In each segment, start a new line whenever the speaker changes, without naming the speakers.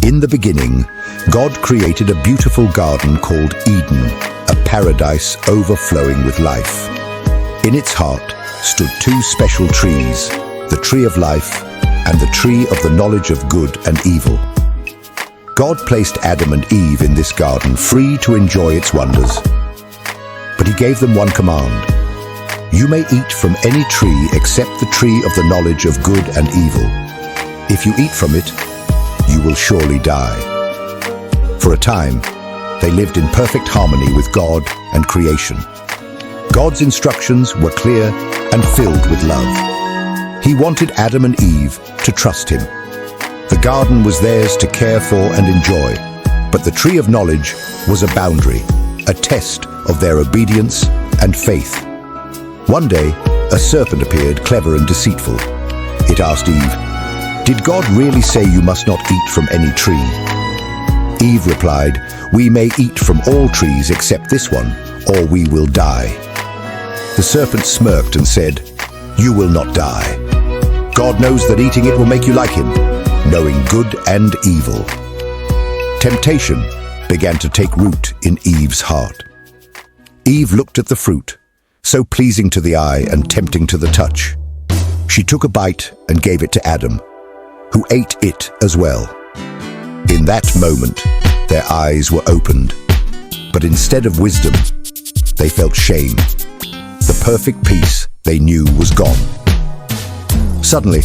In the beginning, God created a beautiful garden called Eden, a paradise overflowing with life. In its heart stood two special trees, the tree of life and the tree of the knowledge of good and evil. God placed Adam and Eve in this garden free to enjoy its wonders. But he gave them one command: you may eat from any tree except the tree of the knowledge of good and evil. If you eat from it, you will surely die. For a time, they lived in perfect harmony with God and creation. God's instructions were clear and filled with love. He wanted Adam and Eve to trust him. The garden was theirs to care for and enjoy, but the tree of knowledge was a boundary, a test of their obedience and faith. One day, a serpent appeared, clever and deceitful. It asked Eve, "Did God really say you must not eat from any tree?" Eve replied, "We may eat from all trees except this one, or we will die." The serpent smirked and said, "You will not die. God knows that eating it will make you like him, knowing good and evil." Temptation began to take root in Eve's heart. Eve looked at the fruit, so pleasing to the eye and tempting to the touch. She took a bite and gave it to Adam, who ate it as well. In that moment, their eyes were opened, but instead of wisdom, they felt shame. The perfect peace they knew was gone. Suddenly,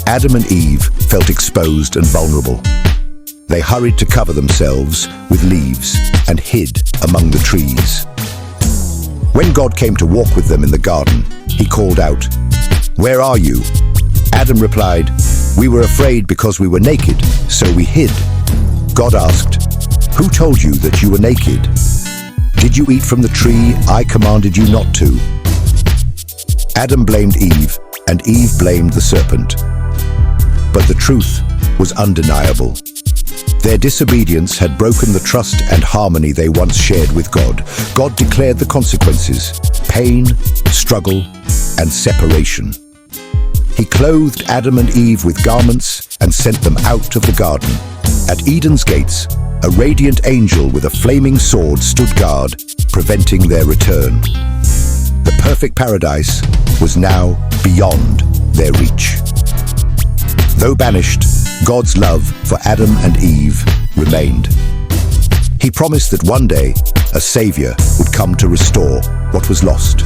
Adam and Eve felt exposed and vulnerable. They hurried to cover themselves with leaves and hid among the trees. When God came to walk with them in the garden, he called out, "Where are you?" Adam replied, "We were afraid because we were naked, so we hid." God asked, "Who told you that you were naked? Did you eat from the tree I commanded you not to?" Adam blamed Eve, and Eve blamed the serpent. But the truth was undeniable. Their disobedience had broken the trust and harmony they once shared with God. God declared the consequences: pain, struggle, and separation. He clothed Adam and Eve with garments and sent them out of the garden. At Eden's gates, a radiant angel with a flaming sword stood guard, preventing their return. The perfect paradise was now beyond their reach. Though banished, God's love for Adam and Eve remained. He promised that one day a Savior would come to restore what was lost.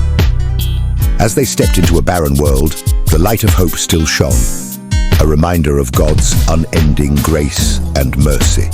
As they stepped into a barren world, the light of hope still shone, a reminder of God's unending grace and mercy.